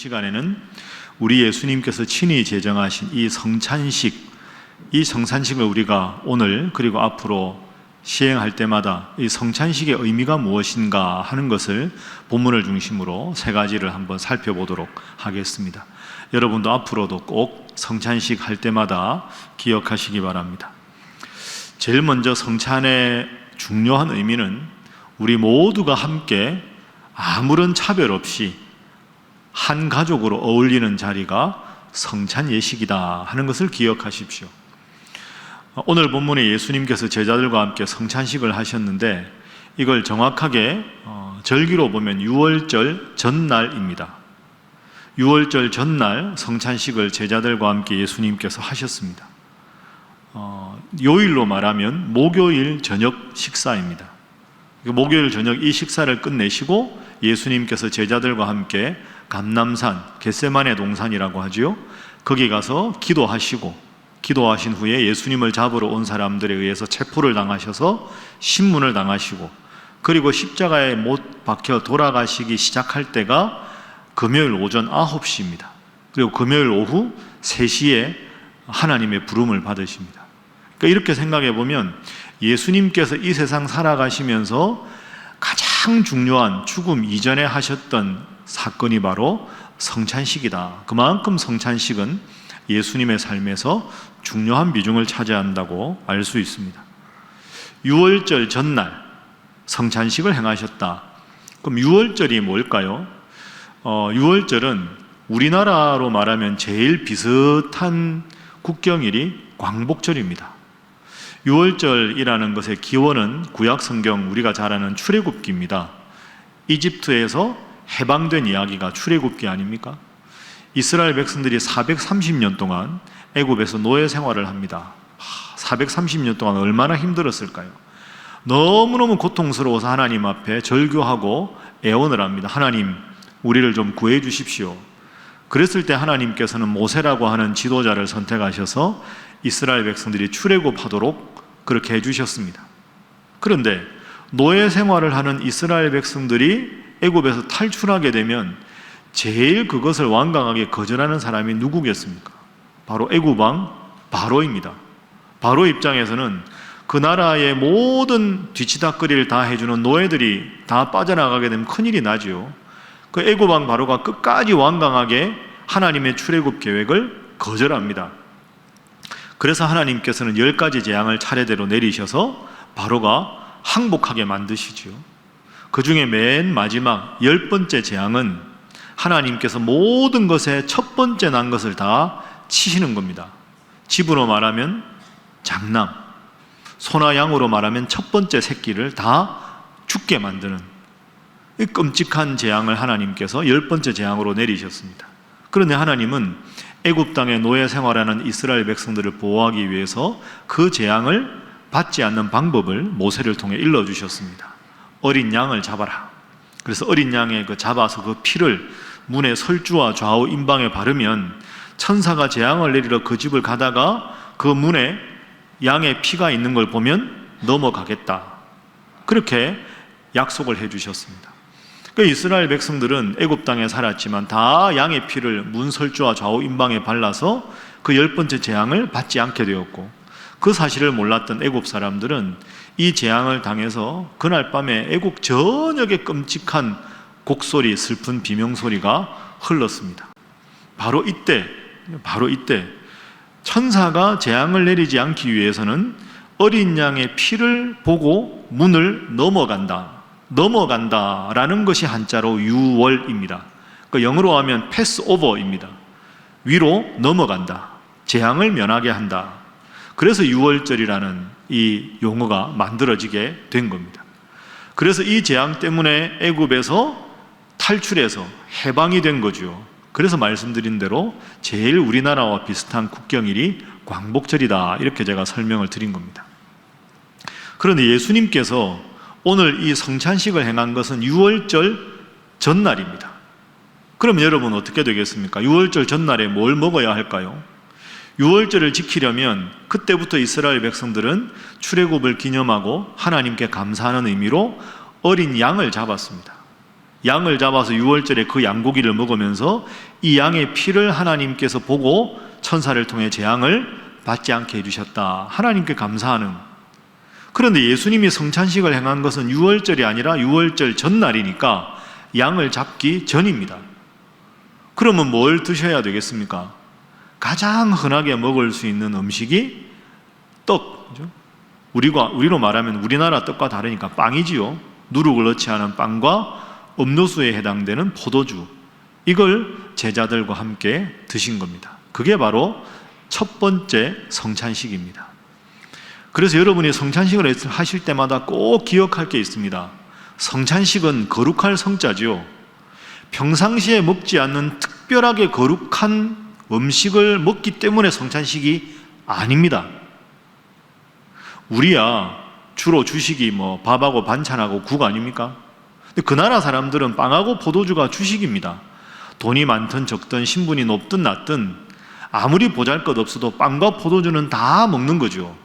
시간에는 우리 예수님께서 친히 제정하신 이 성찬식, 이 성찬식을 우리가 오늘 그리고 앞으로 시행할 때마다 이 성찬식의 의미가 무엇인가 하는 것을 본문을 중심으로 세 가지를 한번 살펴보도록 하겠습니다. 여러분도 앞으로도 꼭 성찬식 할 때마다 기억하시기 바랍니다. 제일 먼저 성찬의 중요한 의미는 우리 모두가 함께 아무런 차별 없이 한 가족으로 어울리는 자리가 성찬 예식이다 하는 것을 기억하십시오. 오늘 본문에 예수님께서 제자들과 함께 성찬식을 하셨는데 이걸 정확하게 절기로 보면 유월절 전날입니다. 유월절 전날 성찬식을 제자들과 함께 예수님께서 하셨습니다. 요일로 말하면 목요일 저녁 식사입니다. 목요일 저녁 이 식사를 끝내시고 예수님께서 제자들과 함께 감람산, 겟세마네 동산이라고 하지요. 거기 가서 기도하신 후에 예수님을 잡으러 온 사람들에 의해서 체포를 당하셔서 신문을 당하시고, 그리고 십자가에 못 박혀 돌아가시기 시작할 때가 금요일 오전 9시입니다. 그리고 금요일 오후 3시에 하나님의 부름을 받으십니다. 그러니까 이렇게 생각해 보면 예수님께서 이 세상 살아가시면서 가장 중요한 죽음 이전에 하셨던 사건이 바로 성찬식이다. 그만큼 성찬식은 예수님의 삶에서 중요한 비중을 차지한다고 알 수 있습니다. 유월절 전날 성찬식을 행하셨다. 그럼 유월절이 뭘까요? 유월절은 우리나라로 말하면 제일 비슷한 국경일이 광복절입니다. 유월절이라는 것의 기원은 구약 성경 우리가 잘 아는 출애굽기입니다. 이집트에서 해방된 이야기가 출애굽기 아닙니까? 이스라엘 백성들이 430년 동안 애굽에서 노예 생활을 합니다. 430년 동안 얼마나 힘들었을까요? 너무너무 고통스러워서 하나님 앞에 절규하고 애원을 합니다. 하나님, 우리를 좀 구해 주십시오. 그랬을 때 하나님께서는 모세라고 하는 지도자를 선택하셔서 이스라엘 백성들이 출애굽하도록 그렇게 해주셨습니다. 그런데 노예 생활을 하는 이스라엘 백성들이 애굽에서 탈출하게 되면 제일 그것을 완강하게 거절하는 사람이 누구겠습니까? 바로 애굽 왕 바로입니다. 바로 입장에서는 그 나라의 모든 뒤치다꺼리를 다 해주는 노예들이 다 빠져나가게 되면 큰일이 나죠. 그 애굽 왕 바로가 끝까지 완강하게 하나님의 출애굽 계획을 거절합니다. 그래서 하나님께서는 10가지 재앙을 차례대로 내리셔서 바로가 항복하게 만드시죠. 그 중에 맨 마지막 10번째 재앙은 하나님께서 모든 것에 첫 번째 난 것을 다 치시는 겁니다. 집으로 말하면 장남, 소나 양으로 말하면 첫 번째 새끼를 다 죽게 만드는 이 끔찍한 재앙을 하나님께서 10번째 재앙으로 내리셨습니다. 그런데 하나님은 애굽 땅에 노예 생활하는 이스라엘 백성들을 보호하기 위해서 그 재앙을 받지 않는 방법을 모세를 통해 일러주셨습니다. 어린 양을 잡아라. 그래서 어린 양의 잡아서 그 피를 문의 설주와 좌우 임방에 바르면 천사가 재앙을 내리러 그 집을 가다가 그 문에 양의 피가 있는 걸 보면 넘어가겠다. 그렇게 약속을 해주셨습니다. 이스라엘 백성들은 애굽 땅에 살았지만 다 양의 피를 문 설주와 좌우 임방에 발라서 그 10번째 재앙을 받지 않게 되었고, 그 사실을 몰랐던 애굽 사람들은 이 재앙을 당해서 그날 밤에 애국 전역에 끔찍한 곡소리, 슬픈 비명소리가 흘렀습니다. 바로 이때 천사가 재앙을 내리지 않기 위해서는 어린 양의 피를 보고 문을 넘어간다라는 것이 한자로 유월입니다. 영어로 하면 패스오버입니다. 위로 넘어간다, 재앙을 면하게 한다. 그래서 유월절이라는 이 용어가 만들어지게 된 겁니다. 그래서 이 재앙 때문에 애굽에서 탈출해서 해방이 된 거죠. 그래서 말씀드린 대로 제일 우리나라와 비슷한 국경일이 광복절이다, 이렇게 제가 설명을 드린 겁니다. 그런데 예수님께서 오늘 이 성찬식을 행한 것은 유월절 전날입니다. 그럼 여러분 어떻게 되겠습니까? 유월절 전날에 뭘 먹어야 할까요? 유월절을 지키려면 그때부터 이스라엘 백성들은 출애굽을 기념하고 하나님께 감사하는 의미로 어린 양을 잡았습니다. 양을 잡아서 유월절에 그 양고기를 먹으면서 이 양의 피를 하나님께서 보고 천사를 통해 재앙을 받지 않게 해주셨다. 하나님께 감사하는. 그런데 예수님이 성찬식을 행한 것은 유월절이 아니라 유월절 전날이니까 양을 잡기 전입니다. 그러면 뭘 드셔야 되겠습니까? 가장 흔하게 먹을 수 있는 음식이 떡. 우리로 말하면 우리나라 떡과 다르니까 빵이지요. 누룩을 넣지 않은 빵과 음료수에 해당되는 포도주, 이걸 제자들과 함께 드신 겁니다. 그게 바로 첫 번째 성찬식입니다. 그래서 여러분이 성찬식을 하실 때마다 꼭 기억할 게 있습니다. 성찬식은 거룩할 성자지요. 평상시에 먹지 않는 특별하게 거룩한 음식을 먹기 때문에 성찬식이 아닙니다. 우리야 주로 주식이 밥하고 반찬하고 국 아닙니까? 근데 그 나라 사람들은 빵하고 포도주가 주식입니다. 돈이 많든 적든 신분이 높든 낮든 아무리 보잘것없어도 빵과 포도주는 다 먹는 거죠.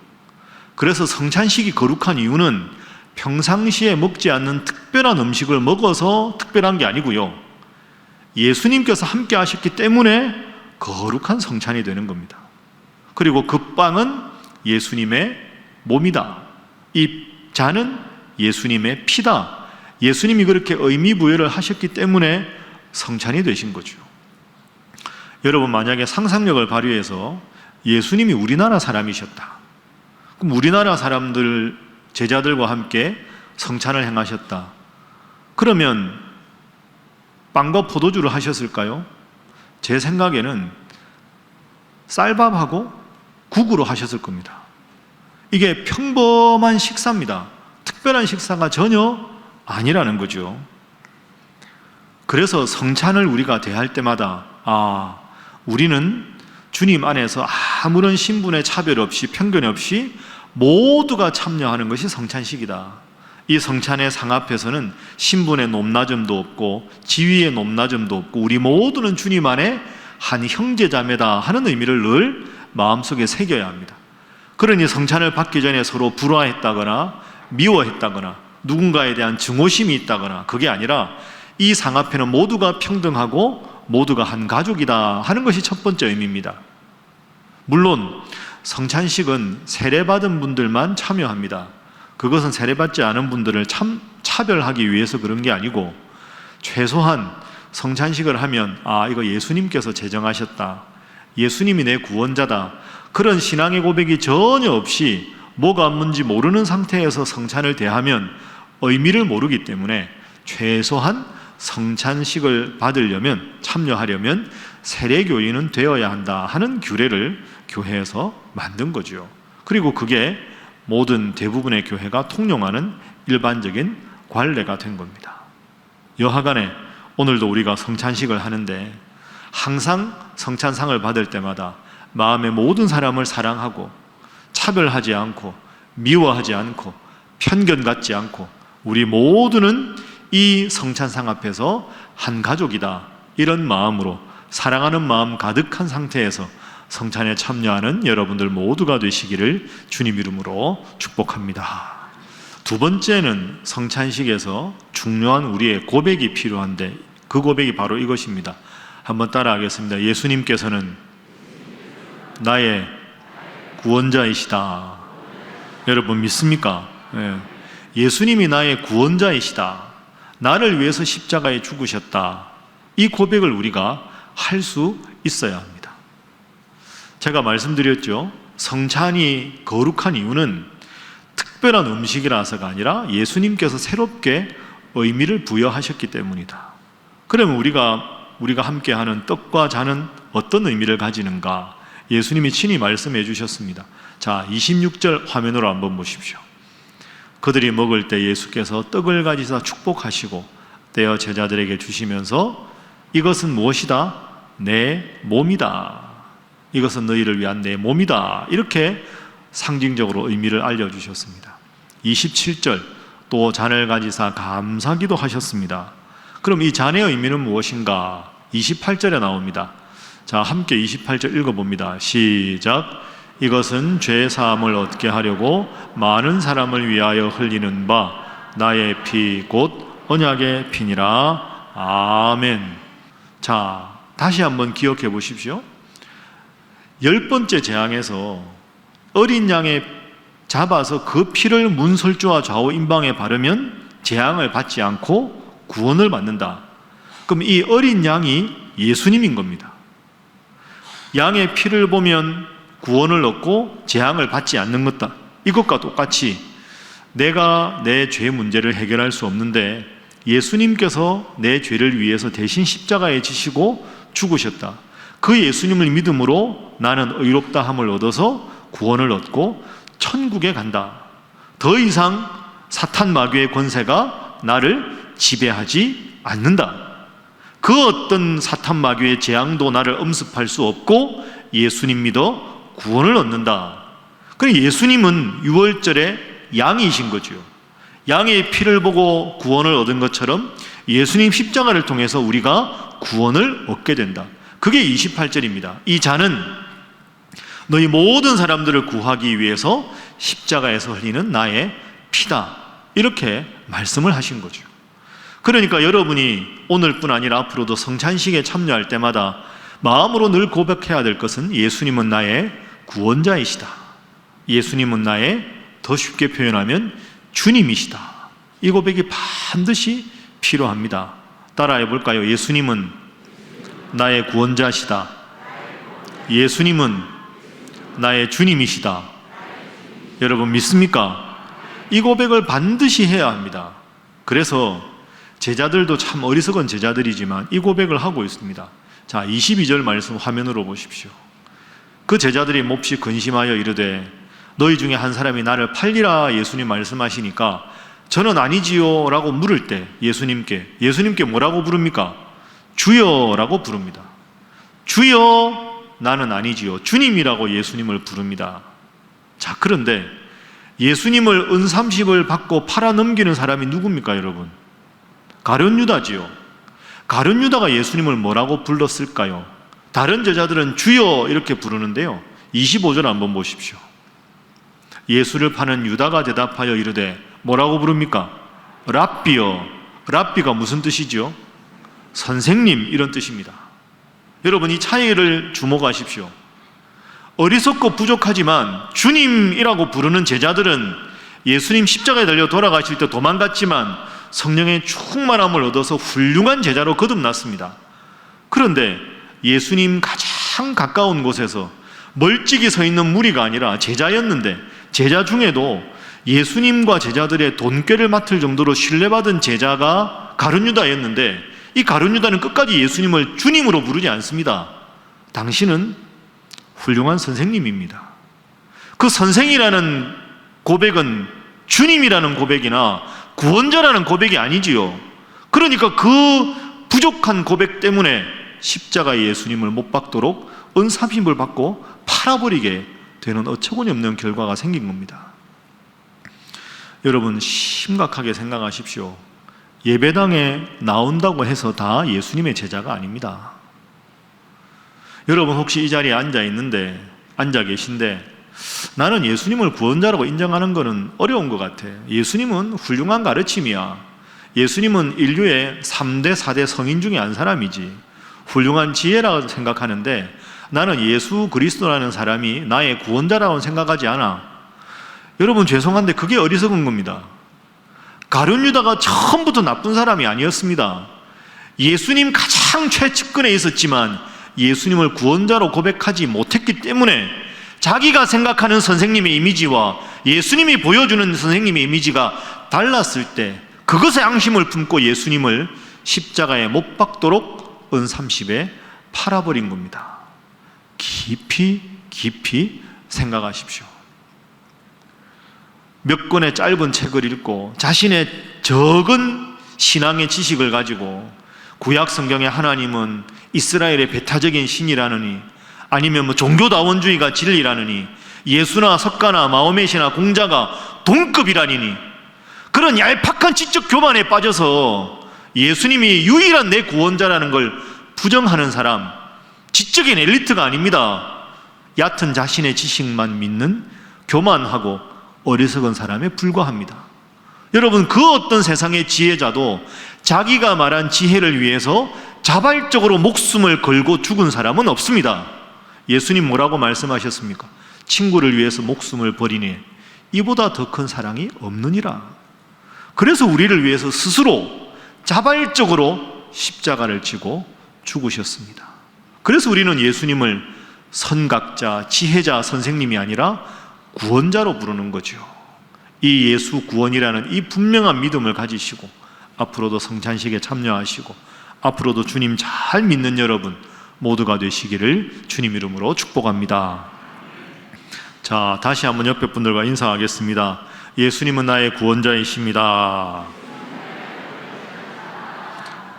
그래서 성찬식이 거룩한 이유는 평상시에 먹지 않는 특별한 음식을 먹어서 특별한 게 아니고요. 예수님께서 함께 하셨기 때문에 거룩한 성찬이 되는 겁니다. 그리고 그 빵은 예수님의 몸이다. 이 잔은 예수님의 피다. 예수님이 그렇게 의미 부여를 하셨기 때문에 성찬이 되신 거죠. 여러분, 만약에 상상력을 발휘해서 예수님이 우리나라 사람이셨다. 그럼 우리나라 사람들, 제자들과 함께 성찬을 행하셨다. 그러면 빵과 포도주를 하셨을까요? 제 생각에는 쌀밥하고 국으로 하셨을 겁니다. 이게 평범한 식사입니다. 특별한 식사가 전혀 아니라는 거죠. 그래서 성찬을 우리가 대할 때마다 우리는 주님 안에서 아무런 신분의 차별 없이 편견 없이 모두가 참여하는 것이 성찬식이다. 이 성찬의 상 앞에서는 신분의 높낮음도 없고 지위의 높낮음도 없고 우리 모두는 주님 안에 한 형제자매다 하는 의미를 늘 마음속에 새겨야 합니다. 그러니 성찬을 받기 전에 서로 불화했다거나 미워했다거나 누군가에 대한 증오심이 있다거나 그게 아니라 이 상 앞에는 모두가 평등하고 모두가 한 가족이다 하는 것이 첫 번째 의미입니다. 물론 성찬식은 세례받은 분들만 참여합니다. 그것은 세례받지 않은 분들을 차별하기 위해서 그런 게 아니고 최소한 성찬식을 하면 이거 예수님께서 제정하셨다. 예수님이 내 구원자다. 그런 신앙의 고백이 전혀 없이 뭐가 뭔지 모르는 상태에서 성찬을 대하면 의미를 모르기 때문에 최소한 성찬식을 받으려면, 참여하려면 세례교인은 되어야 한다 하는 규례를 교회에서 만든 거죠. 그리고 그게 모든 대부분의 교회가 통용하는 일반적인 관례가 된 겁니다. 여하간에 오늘도 우리가 성찬식을 하는데 항상 성찬상을 받을 때마다 마음의 모든 사람을 사랑하고 차별하지 않고 미워하지 않고 편견 갖지 않고 우리 모두는 이 성찬상 앞에서 한 가족이다, 이런 마음으로 사랑하는 마음 가득한 상태에서 성찬에 참여하는 여러분들 모두가 되시기를 주님 이름으로 축복합니다. 두 번째는 성찬식에서 중요한 우리의 고백이 필요한데 그 고백이 바로 이것입니다. 한번 따라하겠습니다. 예수님께서는 나의 구원자이시다. 여러분 믿습니까? 예수님이 나의 구원자이시다. 나를 위해서 십자가에 죽으셨다. 이 고백을 우리가 할 수 있어야 합니다. 제가 말씀드렸죠. 성찬이 거룩한 이유는 특별한 음식이라서가 아니라 예수님께서 새롭게 의미를 부여하셨기 때문이다. 그러면 우리가 함께하는 떡과 잔은 어떤 의미를 가지는가? 예수님이 친히 말씀해 주셨습니다. 자, 26절 화면으로 한번 보십시오. 그들이 먹을 때 예수께서 떡을 가지사 축복하시고 떼어 제자들에게 주시면서 이것은 무엇이다? 내 몸이다. 이것은 너희를 위한 내 몸이다. 이렇게 상징적으로 의미를 알려주셨습니다. 27절 또 잔을 가지사 감사기도 하셨습니다. 그럼 이 잔의 의미는 무엇인가? 28절에 나옵니다. 자, 함께 28절 읽어봅니다. 시작. 이것은 죄 사함을 얻게 하려고 많은 사람을 위하여 흘리는 바 나의 피 곧 언약의 피니라. 아멘. 자, 다시 한번 기억해 보십시오. 10번째 재앙에서 어린 양의 잡아서 그 피를 문설주와 좌우 임방에 바르면 재앙을 받지 않고 구원을 받는다. 그럼 이 어린 양이 예수님인 겁니다. 양의 피를 보면 구원을 얻고 재앙을 받지 않는 것다. 이것과 똑같이 내가 내 죄 문제를 해결할 수 없는데 예수님께서 내 죄를 위해서 대신 십자가에 지시고 죽으셨다. 그 예수님을 믿음으로 나는 의롭다함을 얻어서 구원을 얻고 천국에 간다. 더 이상 사탄 마귀의 권세가 나를 지배하지 않는다. 그 어떤 사탄 마귀의 재앙도 나를 엄습할 수 없고 예수님 믿어 구원을 얻는다. 그래서 예수님은 유월절에 양이신 거죠. 양의 피를 보고 구원을 얻은 것처럼 예수님 십자가를 통해서 우리가 구원을 얻게 된다. 그게 28절입니다. 이 잔은 너희 모든 사람들을 구하기 위해서 십자가에서 흘리는 나의 피다. 이렇게 말씀을 하신 거죠. 그러니까 여러분이 오늘뿐 아니라 앞으로도 성찬식에 참여할 때마다 마음으로 늘 고백해야 될 것은 예수님은 나의 구원자이시다. 예수님은 나의, 더 쉽게 표현하면 주님이시다. 이 고백이 반드시 필요합니다. 따라해 볼까요? 예수님은 나의 구원자시다. 예수님은 나의 주님이시다. 여러분 믿습니까? 이 고백을 반드시 해야 합니다. 그래서 제자들도 참 어리석은 제자들이지만 이 고백을 하고 있습니다. 자, 22절 말씀 화면으로 보십시오. 그 제자들이 몹시 근심하여 이르되 너희 중에 한 사람이 나를 팔리라 예수님 말씀하시니까 저는 아니지요 라고 물을 때 예수님께 뭐라고 부릅니까? 주여라고 부릅니다. 주여, 나는 아니지요. 주님이라고 예수님을 부릅니다. 자, 그런데 예수님을 은 30을 받고 팔아넘기는 사람이 누굽니까 여러분? 가룟 유다지요. 가룟 유다가 예수님을 뭐라고 불렀을까요? 다른 제자들은 주여 이렇게 부르는데요, 25절 한번 보십시오. 예수를 파는 유다가 대답하여 이르되 뭐라고 부릅니까? 랍비여. 랍비가 무슨 뜻이죠? 선생님, 이런 뜻입니다. 여러분 이 차이를 주목하십시오. 어리석고 부족하지만 주님이라고 부르는 제자들은 예수님 십자가에 달려 돌아가실 때 도망갔지만 성령의 충만함을 얻어서 훌륭한 제자로 거듭났습니다. 그런데 예수님 가장 가까운 곳에서 멀찍이 서 있는 무리가 아니라 제자였는데, 제자 중에도 예수님과 제자들의 돈꾀를 맡을 정도로 신뢰받은 제자가 가룟 유다였는데, 이 가룟 유다는 끝까지 예수님을 주님으로 부르지 않습니다. 당신은 훌륭한 선생님입니다. 그 선생이라는 고백은 주님이라는 고백이나 구원자라는 고백이 아니지요. 그러니까 그 부족한 고백 때문에 십자가에 예수님을 못 박도록 은사심을 받고 팔아버리게 되는 어처구니 없는 결과가 생긴 겁니다. 여러분 심각하게 생각하십시오. 예배당에 나온다고 해서 다 예수님의 제자가 아닙니다. 여러분 혹시 이 자리에 앉아 계신데 나는 예수님을 구원자라고 인정하는 것은 어려운 것 같아. 예수님은 훌륭한 가르침이야. 예수님은 인류의 3대 4대 성인 중에 한 사람이지. 훌륭한 지혜라고 생각하는데 나는 예수 그리스도라는 사람이 나의 구원자라고 생각하지 않아. 여러분 죄송한데 그게 어리석은 겁니다. 가룟 유다가 처음부터 나쁜 사람이 아니었습니다. 예수님 가장 최측근에 있었지만 예수님을 구원자로 고백하지 못했기 때문에 자기가 생각하는 선생님의 이미지와 예수님이 보여주는 선생님의 이미지가 달랐을 때 그것에 앙심을 품고 예수님을 십자가에 못 박도록 은30에 팔아버린 겁니다. 깊이 생각하십시오. 몇 권의 짧은 책을 읽고 자신의 적은 신앙의 지식을 가지고 구약 성경의 하나님은 이스라엘의 배타적인 신이라느니 아니면 종교다원주의가 진리라느니 예수나 석가나 마호멧이나 공자가 동급이라느니 그런 얄팍한 지적 교만에 빠져서 예수님이 유일한 내 구원자라는 걸 부정하는 사람, 지적인 엘리트가 아닙니다. 얕은 자신의 지식만 믿는 교만하고 어리석은 사람에 불과합니다. 여러분 그 어떤 세상의 지혜자도 자기가 말한 지혜를 위해서 자발적으로 목숨을 걸고 죽은 사람은 없습니다. 예수님 뭐라고 말씀하셨습니까? 친구를 위해서 목숨을 버리니 이보다 더 큰 사랑이 없느니라. 그래서 우리를 위해서 스스로 자발적으로 십자가를 지고 죽으셨습니다. 그래서 우리는 예수님을 선각자, 지혜자, 선생님이 아니라 구원자로 부르는 거죠. 이 예수 구원이라는 이 분명한 믿음을 가지시고 앞으로도 성찬식에 참여하시고 앞으로도 주님 잘 믿는 여러분 모두가 되시기를 주님 이름으로 축복합니다. 자, 다시 한번 옆에 분들과 인사하겠습니다. 예수님은 나의 구원자이십니다.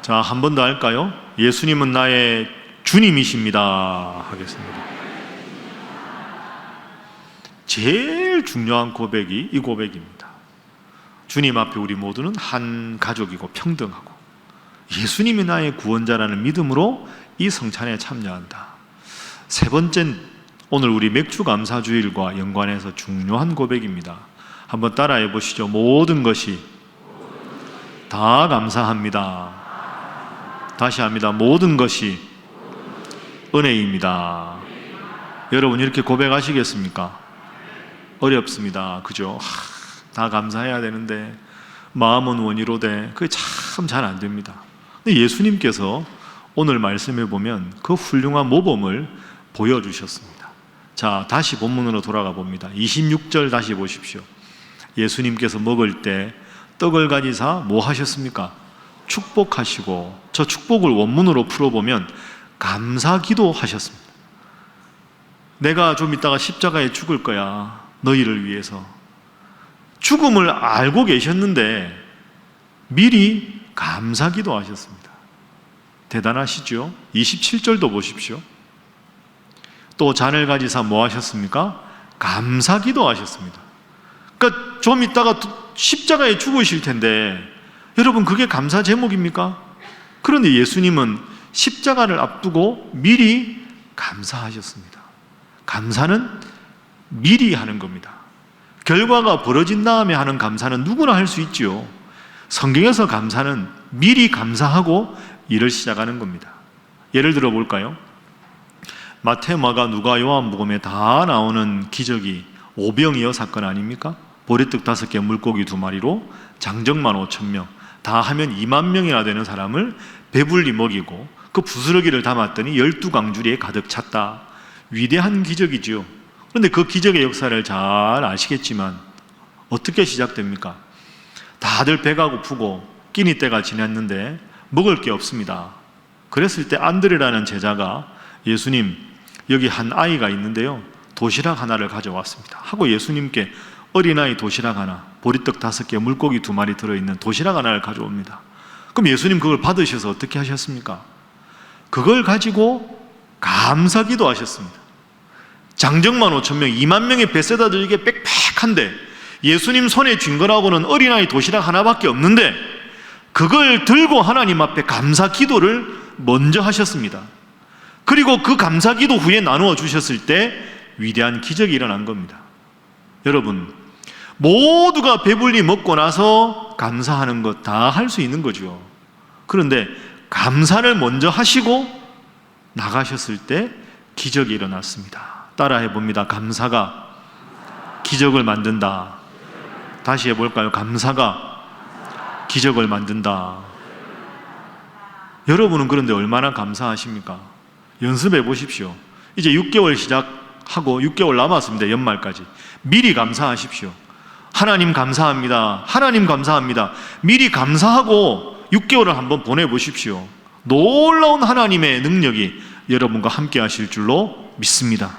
자, 한 번 더 할까요? 예수님은 나의 주님이십니다. 하겠습니다. 제일 중요한 고백이 이 고백입니다. 주님 앞에 우리 모두는 한 가족이고 평등하고 예수님이 나의 구원자라는 믿음으로 이 성찬에 참여한다. 세 번째는 오늘 우리 맥주 감사주일과 연관해서 중요한 고백입니다. 한번 따라해 보시죠. 모든 것이 다 감사합니다. 다시 합니다. 모든 것이 은혜입니다. 여러분 이렇게 고백하시겠습니까? 어렵습니다. 그죠? 다 감사해야 되는데 마음은 원이로되 그게 참 잘 안 됩니다. 근데 예수님께서 오늘 말씀해 보면 그 훌륭한 모범을 보여주셨습니다. 자, 다시 본문으로 돌아가 봅니다. 26절 다시 보십시오. 예수님께서 먹을 때 떡을 가지사 뭐 하셨습니까? 축복하시고, 저 축복을 원문으로 풀어보면 감사기도 하셨습니다. 내가 좀 이따가 십자가에 죽을 거야, 너희를 위해서. 죽음을 알고 계셨는데 미리 감사기도 하셨습니다. 대단하시죠? 27절도 보십시오. 또 잔을 가지사 뭐 하셨습니까? 감사기도 하셨습니다. 그러니까 좀 이따가 십자가에 죽으실 텐데 여러분 그게 감사 제목입니까? 그런데 예수님은 십자가를 앞두고 미리 감사하셨습니다. 감사는 미리 하는 겁니다. 결과가 벌어진 다음에 하는 감사는 누구나 할 수 있지요. 성경에서 감사는 미리 감사하고 일을 시작하는 겁니다. 예를 들어 볼까요? 마태, 마가, 누가, 요한복음에 다 나오는 기적이 오병이어 사건 아닙니까? 보리떡 5개, 물고기 2마리로 장정만 5,000명, 다 하면 2만 명이나 되는 사람을 배불리 먹이고 그 부스러기를 담았더니 12강주리에 가득 찼다. 위대한 기적이지요. 그런데 그 기적의 역사를 잘 아시겠지만 어떻게 시작됩니까? 다들 배가 고프고 끼니 때가 지났는데 먹을 게 없습니다. 그랬을 때 안드레라는 제자가 예수님, 여기 한 아이가 있는데요, 도시락 하나를 가져왔습니다 하고 예수님께 어린아이 도시락 하나, 보리떡 5개, 물고기 2마리 들어있는 도시락 하나를 가져옵니다. 그럼 예수님 그걸 받으셔서 어떻게 하셨습니까? 그걸 가지고 감사기도 하셨습니다. 장정만 5,000명, 2만 명의 뱃세다 들게 빽빽한데 예수님 손에 쥔 거라고는 어린아이 도시락 하나밖에 없는데 그걸 들고 하나님 앞에 감사 기도를 먼저 하셨습니다. 그리고 그 감사 기도 후에 나누어 주셨을 때 위대한 기적이 일어난 겁니다. 여러분, 모두가 배불리 먹고 나서 감사하는 것 다 할 수 있는 거죠. 그런데 감사를 먼저 하시고 나가셨을 때 기적이 일어났습니다. 따라해 봅니다. 감사가 기적을 만든다. 다시 해볼까요? 감사가 기적을 만든다. 여러분은 그런데 얼마나 감사하십니까? 연습해 보십시오. 이제 6개월 시작하고 6개월 남았습니다. 연말까지. 미리 감사하십시오. 하나님 감사합니다. 하나님 감사합니다. 미리 감사하고 6개월을 한번 보내보십시오. 놀라운 하나님의 능력이 여러분과 함께 하실 줄로 믿습니다.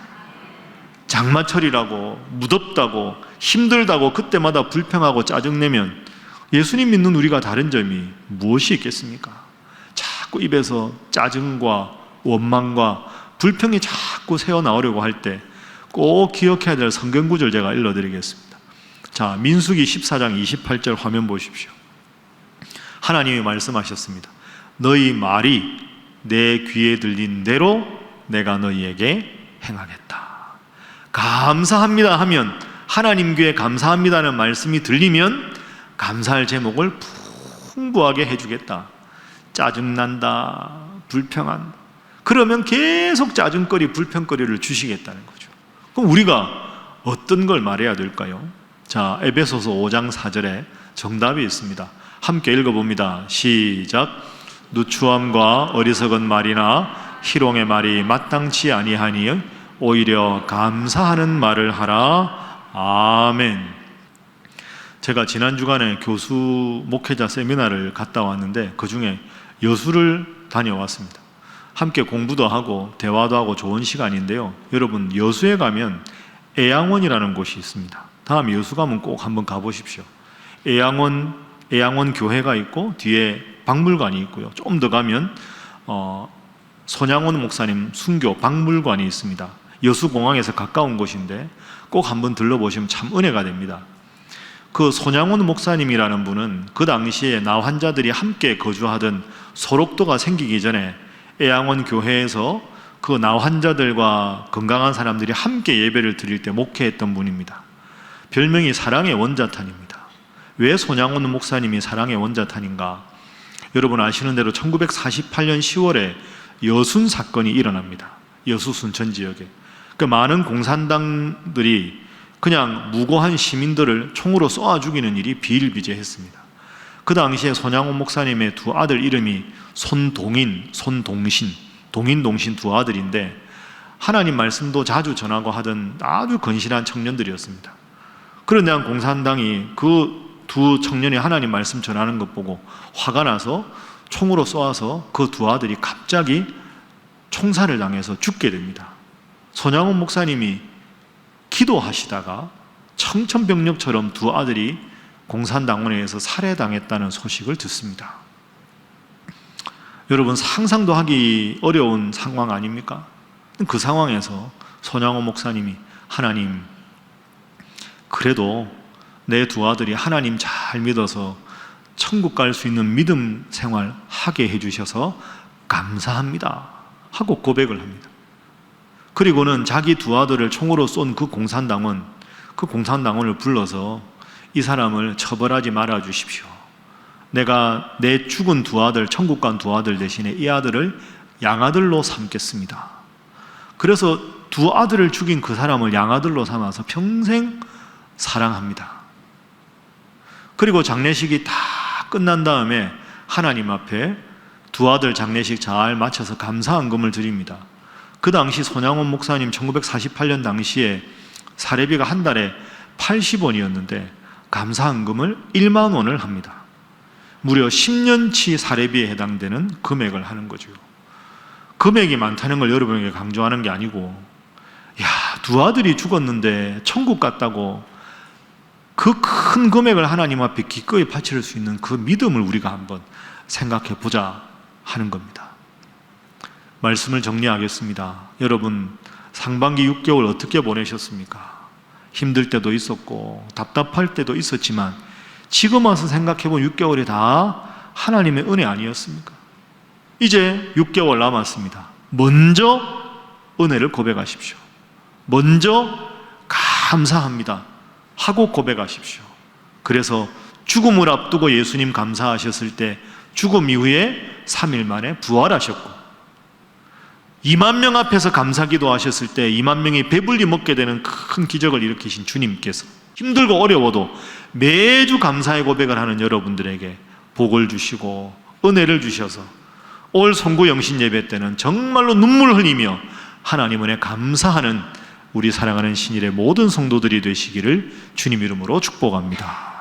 장마철이라고 무덥다고 힘들다고 그때마다 불평하고 짜증내면 예수님 믿는 우리가 다른 점이 무엇이 있겠습니까? 자꾸 입에서 짜증과 원망과 불평이 자꾸 새어나오려고 할 때 꼭 기억해야 될 성경 구절 제가 읽어드리겠습니다. 자, 민수기 14장 28절 화면 보십시오. 하나님이 말씀하셨습니다. 너희 말이 내 귀에 들린 대로 내가 너희에게 행하겠다. 감사합니다 하면, 하나님 귀에 감사합니다는 말씀이 들리면 감사할 제목을 풍부하게 해주겠다. 짜증난다, 불평한다. 그러면 계속 짜증거리, 불평거리를 주시겠다는 거죠. 그럼 우리가 어떤 걸 말해야 될까요? 자, 에베소서 5장 4절에 정답이 있습니다. 함께 읽어봅니다. 시작. 누추함과 어리석은 말이나 희롱의 말이 마땅치 아니하니 오히려 감사하는 말을 하라. 아멘. 제가 지난 주간에 교수 목회자 세미나를 갔다 왔는데 그 중에 여수를 다녀왔습니다. 함께 공부도 하고 대화도 하고 좋은 시간인데요. 여러분, 여수에 가면 애양원이라는 곳이 있습니다. 다음 여수 가면 꼭 한번 가보십시오. 애양원 교회가 있고 뒤에 박물관이 있고요. 좀 더 가면 손양원 목사님 순교 박물관이 있습니다. 여수공항에서 가까운 곳인데 꼭 한번 들러보시면 참 은혜가 됩니다. 그 손양원 목사님이라는 분은 그 당시에 나 환자들이 함께 거주하던 소록도가 생기기 전에 애양원 교회에서 그 나 환자들과 건강한 사람들이 함께 예배를 드릴 때 목회했던 분입니다. 별명이 사랑의 원자탄입니다. 왜 손양원 목사님이 사랑의 원자탄인가? 여러분 아시는 대로 1948년 10월에 여순 사건이 일어납니다. 여수 순천 지역에. 그 많은 공산당들이 그냥 무고한 시민들을 총으로 쏘아 죽이는 일이 비일비재했습니다. 그 당시에 손양원 목사님의 두 아들 이름이 손동인, 손동신, 동인, 동신 두 아들인데 하나님 말씀도 자주 전하고 하던 아주 건실한 청년들이었습니다. 그런데 공산당이 그 두 청년이 하나님 말씀 전하는 것 보고 화가 나서 총으로 쏘아서 그 두 아들이 갑자기 총살을 당해서 죽게 됩니다. 손양원 목사님이 기도하시다가 청천벽력처럼 두 아들이 공산당원에 의해서 살해당했다는 소식을 듣습니다. 여러분 상상도 하기 어려운 상황 아닙니까? 그 상황에서 손양원 목사님이 하나님, 그래도 내 두 아들이 하나님 잘 믿어서 천국 갈 수 있는 믿음 생활 하게 해주셔서 감사합니다 하고 고백을 합니다. 그리고는 자기 두 아들을 총으로 쏜 그 공산당원을 불러서 이 사람을 처벌하지 말아 주십시오. 내가 내 죽은 두 아들, 천국 간 두 아들 대신에 이 아들을 양아들로 삼겠습니다. 그래서 두 아들을 죽인 그 사람을 양아들로 삼아서 평생 사랑합니다. 그리고 장례식이 다 끝난 다음에 하나님 앞에 두 아들 장례식 잘 마쳐서 감사한금을 드립니다. 그 당시 손양원 목사님 1948년 당시에 사례비가 한 달에 80원이었는데 감사한금을 1만 원을 합니다. 무려 10년치 사례비에 해당되는 금액을 하는 거죠. 금액이 많다는 걸 여러분에게 강조하는 게 아니고, 야, 두 아들이 죽었는데 천국 갔다고 그 큰 금액을 하나님 앞에 기꺼이 바칠 수 있는 그 믿음을 우리가 한번 생각해 보자 하는 겁니다. 말씀을 정리하겠습니다. 여러분, 상반기 6개월 어떻게 보내셨습니까? 힘들 때도 있었고 답답할 때도 있었지만 지금 와서 생각해보면 6개월이 다 하나님의 은혜 아니었습니까? 이제 6개월 남았습니다. 먼저 은혜를 고백하십시오. 먼저 감사합니다 하고 고백하십시오. 그래서 죽음을 앞두고 예수님 감사하셨을 때 죽음 이후에 3일 만에 부활하셨고, 2만 명 앞에서 감사기도 하셨을 때 2만 명이 배불리 먹게 되는 큰 기적을 일으키신 주님께서 힘들고 어려워도 매주 감사의 고백을 하는 여러분들에게 복을 주시고 은혜를 주셔서 올 송구 영신 예배 때는 정말로 눈물 흘리며 하나님 은혜 감사하는 우리 사랑하는 신일의 모든 성도들이 되시기를 주님 이름으로 축복합니다.